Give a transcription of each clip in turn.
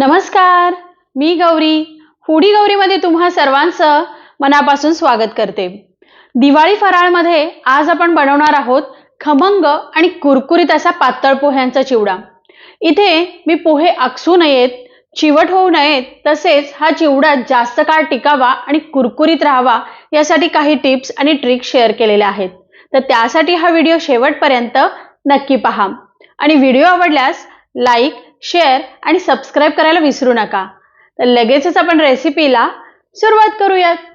नमस्कार, मी गौरी फूडी गौरीमध्ये तुम्हा सर्वांचं मनापासून स्वागत करते। दिवाळी फराळमध्ये आज आपण बनवणार आहोत खमंग आणि कुरकुरीत असा पातळ पोह्यांचा चिवडा। इथे मी पोहे आकसू नयेत, चिवट होऊ नयेत, तसेच हा चिवडा जास्त काळ टिकावा आणि कुरकुरीत राहावा यासाठी काही टिप्स आणि ट्रिक्स शेअर केलेल्या आहेत। तर त्यासाठी हा व्हिडिओ शेवटपर्यंत नक्की पहा आणि व्हिडिओ आवडल्यास लाईक, शेअर आणि सबस्क्राइब करायला विसरू नका। तर लगेचच आपण रेसिपीला सुरुवात करूयात।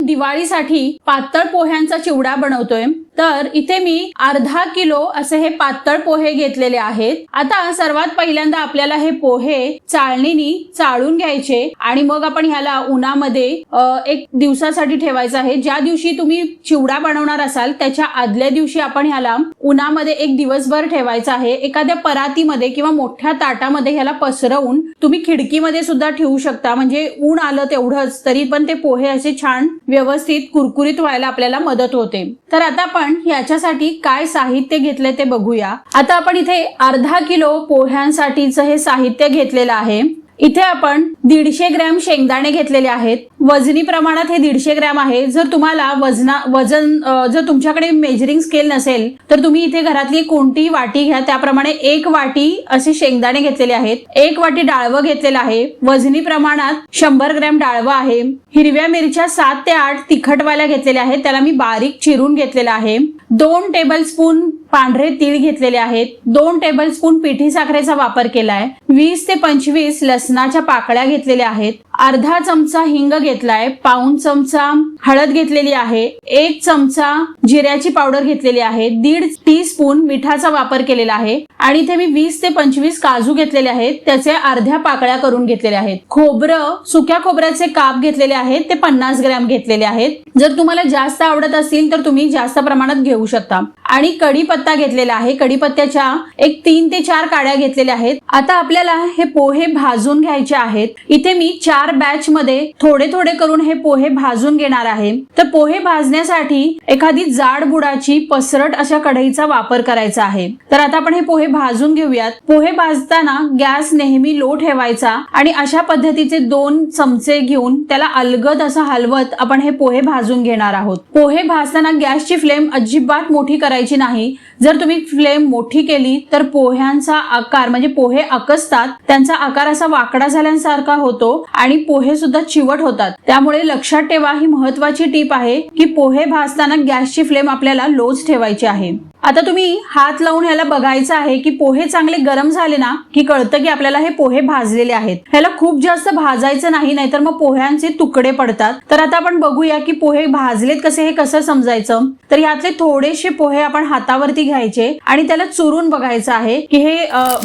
दिवाळीसाठी पातळ पोह्यांचा चिवडा बनवतोय। तर इथे मी अर्धा किलो असे हे पातळ पोहे घेतलेले आहेत। आता सर्वात पहिल्यांदा आपल्याला हे पोहे चाळणीने चाळून घ्यायचे आणि मग आपण ह्याला उन्हामध्ये एक दिवसासाठी ठेवायचं आहे। ज्या दिवशी तुम्ही चिवडा बनवणार असाल त्याच्या आदल्या दिवशी आपण ह्याला उन्हामध्ये एक दिवसभर ठेवायचं आहे। एखाद्या परातीमध्ये किंवा मोठ्या ताटामध्ये ह्याला पसरवून तुम्ही खिडकीमध्ये सुद्धा ठेवू शकता, म्हणजे ऊन आलं तेवढंच तरी पण ते पोहे असे छान व्यवस्थित कुरकुरीत व्हायला आपल्याला मदत होते। तर आता आपण याच्यासाठी काय साहित्य घेतले ते बघूया। आता आपण इथे अर्धा किलो पोह्यांसाठीचं हे साहित्य घेतलेलं आहे। इथे आपण 150 ग्रॅम शेंगदाणे घेतलेले आहेत। वजनी प्रमाणात हे 150 ग्रॅम आहे। जर तुम्हाला वजन जर तुमच्याकडे मेजरिंग स्केल नसेल तर तुम्ही इथे घरातली कोणतीही वाटी घ्या, त्याप्रमाणे 1 वाटी असे शेंगदाणे घेतलेले आहेत। 1 वाटी डाळवं घेतलेलं आहे। वजनी प्रमाणात 100 ग्रॅम डाळवं आहे। हिरव्या मिरच्या 7 ते 8 तिखटवाल्या घेतलेल्या आहेत, त्याला मी बारीक चिरून घेतलेला आहे। 2 टेबलस्पून पांढरे तीळ घेतलेले आहेत। 2 टेबलस्पून पिठी साखरेचा वापर केलाय। 20 ते 25 लसणाच्या पाकळ्या घेतलेल्या आहेत। अर्धा चमचा हिंग घेतलाय। पाऊण चमचा हळद घेतलेली आहे। 1 चमचा जिऱ्याची पावडर घेतलेली आहे। 1.5 टीस्पून मिठाचा वापर केलेला आहे आणि इथे मी 20 ते 25 काजू घेतलेले आहेत, त्याचे अर्ध्या पाकळ्या करून घेतलेल्या आहेत। खोबरं, सुक्या खोबऱ्याचे काप घेतलेले आहेत, ते 50 ग्रॅम घेतलेले आहेत। जर तुम्हाला जास्त आवडत असतील तर तुम्ही जास्त प्रमाणात घेऊ शकता। आणि कढीपत्ता घेतलेला आहे। कढीपत्त्याच्या एक 3 ते 4 काड्या घेतलेल्या आहेत। आता आपल्याला हे पोहे भाजून घ्यायचे आहेत। इथे मी 4 बॅच मध्ये थोडे थोडे करून हे पोहे भाजून घेणार आहे। तर पोहे भाजण्यासाठी एखादी जाड बुडाची पसरट अशा कढईचा वापर करायचा आहे। तर आता आपण हे पोहे भाजून घेऊयात। पोहे भाजताना गॅस नेहमी लो ठेवायचा आणि अशा पद्धतीचे 2 चमचे घेऊन त्याला अलगद असं हलवत आपण हे पोहे भाजून घेणार आहोत। पोहे भाजताना गॅसची फ्लेम अजिबात मोठी करायची नाही। जर तुम्ही फ्लेम मोठी केली तर पोह्यांचा आकार म्हणजे पोहे आकसतात, त्यांचा आकार असा वाकडा झाल्यासारखा होतो आणि पोहे सुद्धा चिवट होतात। त्यामुळे लक्षात ठेवा, ही महत्त्वाची टिप आहे की पोहे भाजताना गॅसची फ्लेम आपल्याला लोच ठेवायची आहे। आता तुम्ही हात लावून ह्याला बघायचं आहे की पोहे चांगले गरम झाले ना की कळतं की आपल्याला हे पोहे भाजलेले आहेत। ह्याला खूप जास्त भाजायचं नाही, नाहीतर मग पोह्यांचे तुकडे पडतात। तर आता आपण बघूया की पोहे भाजलेत कसे, हे कसं समजायचं। तर यातले थोडेसे पोहे आपण हातावरती घ्यायचे आणि त्याला चुरून बघायचं आहे की हे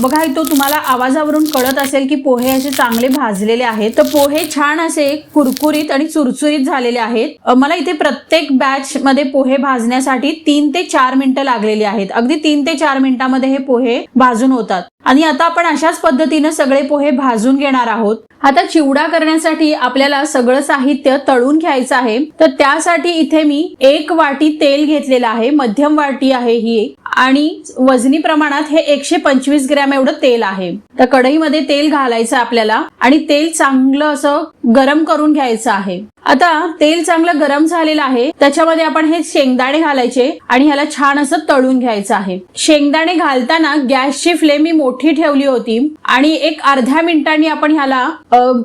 बघा, तो तुम्हाला आवाजावरून कळत असेल की पोहे असे चांगले भाजलेले आहेत। तर पोहे छान असे कुरकुरीत आणि चुरचुरीत झालेले आहेत। मला इथे प्रत्येक बॅच मध्ये पोहे भाजण्यासाठी 3 ते 4 मिनिटं लागलेली आहेत। अगदी 3 ते 4 मिनिटांमध्ये हे पोहे भाजून होतात। आणि आता आपण अशाच पद्धतीने सगळे पोहे भाजून घेणार आहोत। आता चिवडा करण्यासाठी आपल्याला सगळं साहित्य तळून घ्यायचं आहे। तर त्यासाठी इथे मी 1 वाटी तेल घेतलेलं आहे, मध्यम वाटी आहे ही, आणि वजनी प्रमाणात हे 125 ग्रॅम एवढं तेल आहे। तर कढईमध्ये तेल घालायचं आपल्याला आणि तेल चांगलं असं गरम करून घ्यायचं आहे। आता तेल चांगलं गरम झालेलं आहे, त्याच्यामध्ये आपण हे शेंगदाणे घालायचे आणि ह्याला छान असं तळून घ्यायचं आहे। शेंगदाणे घालताना गॅसची फ्लेम मी मोठी ठेवली होती आणि एक अर्ध्या मिनिटांनी आपण ह्याला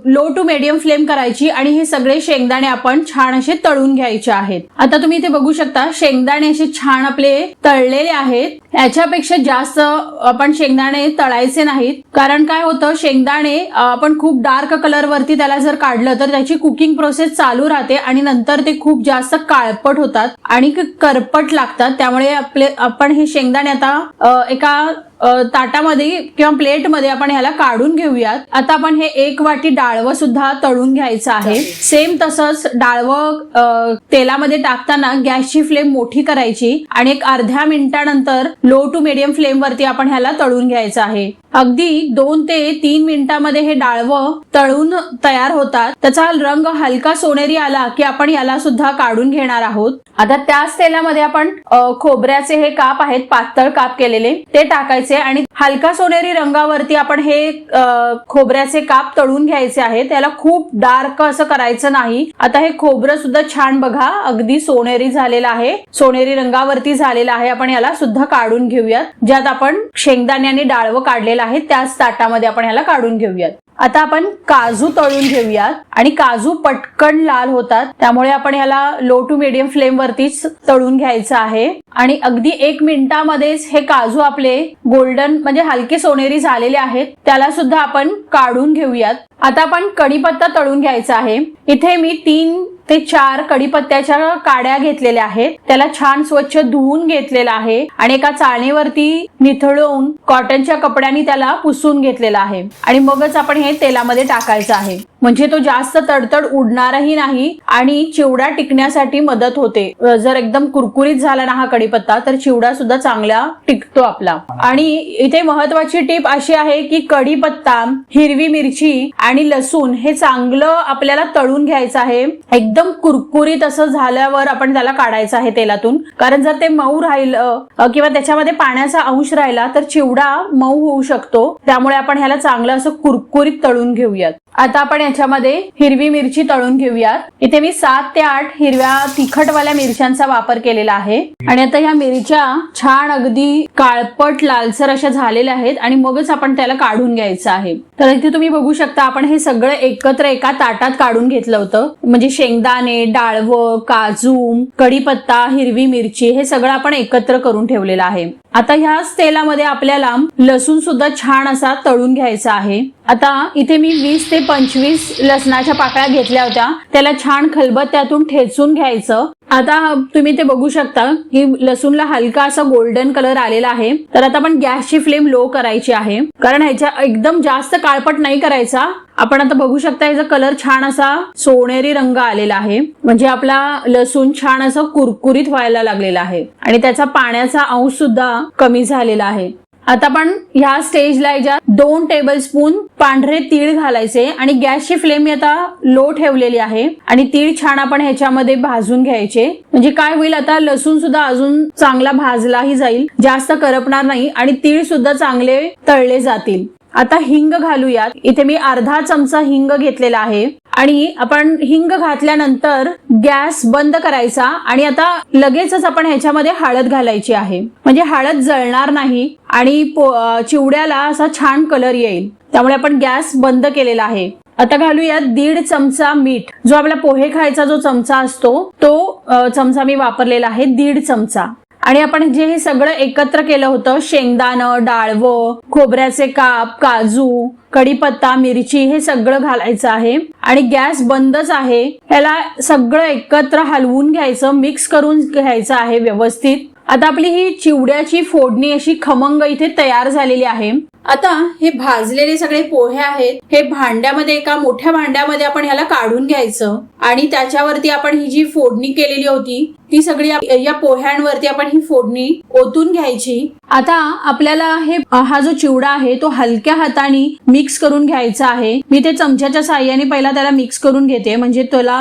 लो टू मीडियम फ्लेम करायची आणि हे सगळे शेंगदाणे आपण छान असे तळून घ्यायचे आहेत। आता तुम्ही इथे बघू शकता शेंगदाणे असे छान आपले तळलेले आहेत। याच्यापेक्षा जास्त आपण शेंगदाणे तळायचे नाहीत, कारण काय होतं, शेंगदाणे आपण खूप डार्क कलर वरती त्याला जर काढलं तर त्याची कुकिंग प्रोसेस चालू राहते आणि नंतर ते खूप जास्त काळपट होतात आणि करपट लागतात। त्यामुळे आपण हे शेंगदाणे आता एका ताटामध्ये किंवा प्लेटमध्ये आपण ह्याला काढून घेऊयात। आता आपण हे 1 वाटी डाळवं सुद्धा तळून घ्यायचं आहे। सेम तसंच डाळवं तेलामध्ये टाकताना गॅसची फ्लेम मोठी करायची आणि एक अर्ध्या मिनिटानंतर लो टू मीडियम फ्लेम वरती आपण ह्याला तळून घ्यायचं आहे। अगदी 2 ते 3 मिनिटांमध्ये हे डाळवं तळून तयार होतात. त्याचा रंग हलका सोनेरी आला की आपण याला सुद्धा काढून घेणार आहोत. आता त्याच तेलामध्ये आपण खोबऱ्याचे हे काप आहेत, पातळ काप केलेले, ते टाकायचे आणि हलका सोनेरी रंगावरती आपण हे खोबऱ्याचे काप तळून घ्यायचे आहे. त्याला खूप डार्क असं करायचं नाही. आता हे खोबरं सुद्धा छान बघा अगदी सोनेरी झालेलं आहे, सोनेरी रंगावरती झालेलं आहे. आपण याला सुद्धा काढून घेऊयात. ज्यात आपण शेंगदाणे आणि डाळवं काढलेलं आहे त्याच ताटामध्ये आपण याला काढून घेऊयात. आता आपण काजू तळून घेऊयात आणि काजू पटकन लाल होतात, त्यामुळे आपण याला लो टू मीडियम फ्लेम वरतीच तळून घ्यायचं आहे. आणि अगदी 1 मिनिटामध्येच हे काजू आपले गोल्डन म्हणजे हलके सोनेरी झालेले आहेत. त्याला सुद्धा आपण काढून घेऊयात. आता आपण कढीपत्ता तळून घ्यायचा आहे. इथे मी 3 ते 4 कढीपत्त्याच्या काड्या घेतलेल्या आहेत. त्याला छान स्वच्छ धुवून घेतलेला आहे आणि एका चाळणीवरती निथळून कॉटनच्या कपड्याने त्याला पुसून घेतलेला आहे. आणि मगच आपण हे तेलामध्ये टाकायचं आहे, म्हणजे तो जास्त तडतड उडणारही नाही आणि चिवडा टिकण्यासाठी मदत होते. जर एकदम कुरकुरीत झाला ना हा कढीपत्ता तर चिवडा सुद्धा चांगला टिकतो आपला. आणि इथे महत्वाची टिप अशी आहे की कढीपत्ता, हिरवी मिरची आणि लसूण हे चांगलं आपल्याला तळून घ्यायचं आहे. एकदम कुरकुरीत असं झाल्यावर आपण त्याला काढायचं आहे तेलातून, कारण जर ते मऊ राहिलं किंवा त्याच्यामध्ये पाण्याचा अंश राहिला तर चिवडा मऊ होऊ शकतो. त्यामुळे आपण ह्याला चांगलं असं कुरकुरीत तळून घेऊयात. आता आपण याच्यामध्ये हिरवी मिरची तळून घेऊयात. इथे मी 7 ते 8 हिरव्या तिखटवाल्या मिरच्यांचा वापर केलेला आहे. आणि आता ह्या मिरच्या छान अगदी काळपट लालसर अशा झालेल्या आहेत आणि मगच आपण त्याला काढून घ्यायचं आहे. तर इथे तुम्ही बघू शकता आपण हे सगळं एकत्र एका ताटात काढून घेतलं होतं. म्हणजे शेंगदाणे, डाळवं, काजू, कढीपत्ता, हिरवी मिरची हे सगळं आपण एकत्र करून ठेवलेलं आहे. आता ह्याच तेलामध्ये आपल्याला लसूण सुद्धा छान असा तळून घ्यायचा आहे. आता इथे मी 20 ते 25 लसणाच्या पाकळ्या घेतल्या होत्या. त्याला छान खलबत्त्यातून ठेचून घ्यायचं. आता तुम्ही ते बघू शकता की लसूणला हलका असा गोल्डन कलर आलेला आहे. तर आता आपण गॅसची फ्लेम लो करायची आहे, कारण ह्याच्या एकदम जास्त काळपट नाही करायचा. आपण आता बघू शकता ह्याचा कलर छान असा सोनेरी रंग आलेला आहे, म्हणजे आपला लसूण छान असं कुरकुरीत व्हायला लागलेला आहे आणि त्याचा पाण्याचा अंश सुद्धा कमी झालेला आहे. आता आपण ह्या स्टेजला याच्यात 2 टेबलस्पून पांढरे तीळ घालायचे आणि गॅसची फ्लेम आता लो ठेवलेली आहे आणि तीळ छान आपण ह्याच्यामध्ये भाजून घ्यायचे. म्हणजे काय होईल, आता लसूण सुद्धा अजून चांगला भाजलाही जाईल, जास्त करपणार नाही आणि तीळ सुद्धा चांगले तळले जातील. आता हिंग घालूयात. इथे मी अर्धा चमचा हिंग घेतलेला आहे आणि आपण हिंग घातल्यानंतर गॅस बंद करायचा आणि आता लगेचच आपण ह्याच्यामध्ये हळद घालायची आहे, म्हणजे हळद जळणार नाही आणि चिवड्याला असा छान कलर येईल. त्यामुळे आपण गॅस बंद केलेला आहे. आता घालूयात 1.5 चमचा मीठ. जो आपला पोहे खायचा जो चमचा असतो तो चमचा मी वापरलेला आहे, 1.5 चमचा. आणि आपण जे हे सगळं एकत्र केलं होतं, शेंगदाणं, डाळवं, खोबऱ्याचे काप, काजू, कढीपत्ता, मिरची हे सगळं घालायचं आहे आणि गॅस बंदच आहे. ह्याला सगळं एकत्र हलवून घ्यायचं, मिक्स करून घ्यायचं आहे व्यवस्थित. आता आपली ही चिवड्याची फोडणी अशी खमंग इथे तयार झालेली आहे. आता हे भाजलेले सगळे पोहे आहेत, हे भांड्यामध्ये, एका मोठ्या भांड्यामध्ये आपण ह्याला काढून घ्यायचं आणि त्याच्यावरती आपण ही जी फोडणी केलेली होती ती सगळी या पोह्यांवरती आपण ही फोडणी ओतून घ्यायची. आता आपल्याला हा जो चिवडा आहे तो हलक्या हाताने मिक्स करून घ्यायचा आहे. मी ते चमच्याच्या साहाय्याने पहिला त्याला मिक्स करून घेते, म्हणजे त्याला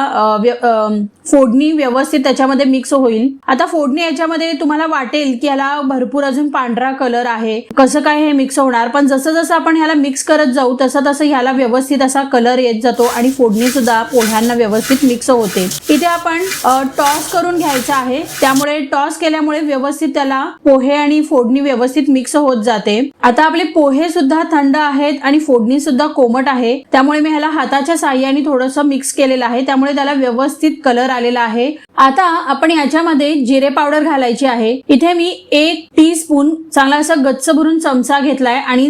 फोडणी व्यवस्थित त्याच्यामध्ये मिक्स होईल. आता फोडणी याच्यामध्ये तुम्हाला वाटेल की याला भरपूर अजून पांढरा कलर आहे, कसं काय हे मिक्स होणार, पण जसं जसं आपण ह्याला मिक्स करत जाऊ तसं तसं ह्याला व्यवस्थित असा कलर येत जातो आणि फोडणी सुद्धा पोह्यांना व्यवस्थित मिक्स होते. इथे आपण टॉस करून घ्यायचं आहे, त्यामुळे टॉस केल्यामुळे व्यवस्थित त्याला पोहे आणि फोडणी व्यवस्थित मिक्स होत जाते. आता आपले पोहे सुद्धा थंड आहेत आणि फोडणी सुद्धा कोमट आहे, त्यामुळे मी ह्याला हाताच्या साहाय्याने थोडंसं मिक्स केलेलं आहे, त्यामुळे त्याला व्यवस्थित कलर आलेला आहे. आता आपण याच्यामध्ये जिरे पावडर घालायची आहे. इथे मी 1 टीस्पून चांगला असा गच्च भरून चमचा घेतलाय आणि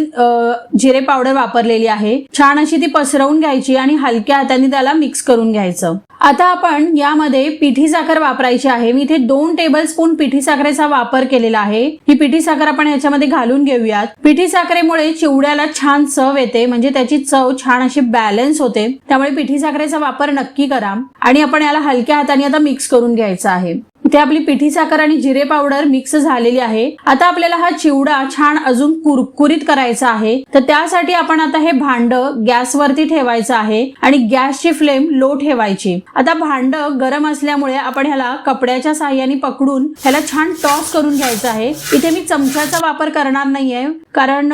जिरे पावडर वापरलेली आहे. छान अशी ती पसरवून घ्यायची आणि हलक्या हाताने त्याला मिक्स करून घ्यायचं. आता आपण यामध्ये पिठी साखर वापरायची आहे. मी इथे 2 टेबलस्पून पिठी साखरेचा वापर केलेला आहे. ही पिठी साखर आपण याच्यामध्ये घालून घेऊयात. पिठी साखरेमुळे चिवड्याला छान चव येते, म्हणजे त्याची चव छान अशी बॅलन्स होते, त्यामुळे पिठी साखरेचा वापर नक्की करा. आणि आपण याला हलक्या हाताने आता मिक्स करून घ्यायचा आहे. इथे आपली पिठी साखर आणि जिरे पावडर मिक्स झालेली आहे। आता आपल्याला हा चिवडा छान अजून कुरकुरीत करायचा आहे, तर त्यासाठी आपण आता हे भांड गॅसवरती ठेवायचं आहे आणि गॅसची फ्लेम लो ठेवायची। आता भांड गरम असल्यामुळे आपण ह्याला कपड्याच्या साहाय्याने पकडून ह्याला छान टॉस करून घ्यायचं आहे। इथे मी चमच्याचा वापर करणार नाहीये, कारण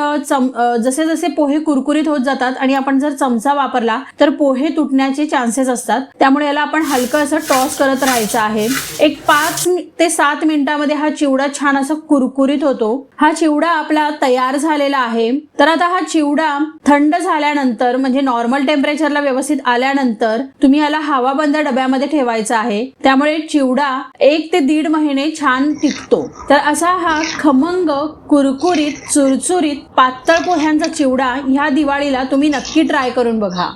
जसे जसे पोहे कुरकुरीत होत जातात आणि आपण जर चमचा वापरला तर पोहे तुटण्याचे चान्सेस असतात, त्यामुळे याला आपण हलकं असं टॉस करत राहायचं आहे। एक 5 ते 7 मिनिटांमध्ये हा चिवडा छान असं कुरकुरीत होतो। हा चिवडा आपला तयार झालेला आहे। तर आता हा चिवडा थंड झाल्यानंतर म्हणजे नॉर्मल टेम्परेचरला व्यवस्थित आल्यानंतर तुम्ही याला हवाबंद डब्यामध्ये ठेवायचा आहे, त्यामुळे चिवडा 1 ते 1.5 महिने छान टिकतो। तर असा हा खमंग, कुरकुरीत, चुरचुरीत पातळ पोह्यांचा चिवडा ह्या दिवाळीला तुम्ही नक्की ट्राय करून बघा।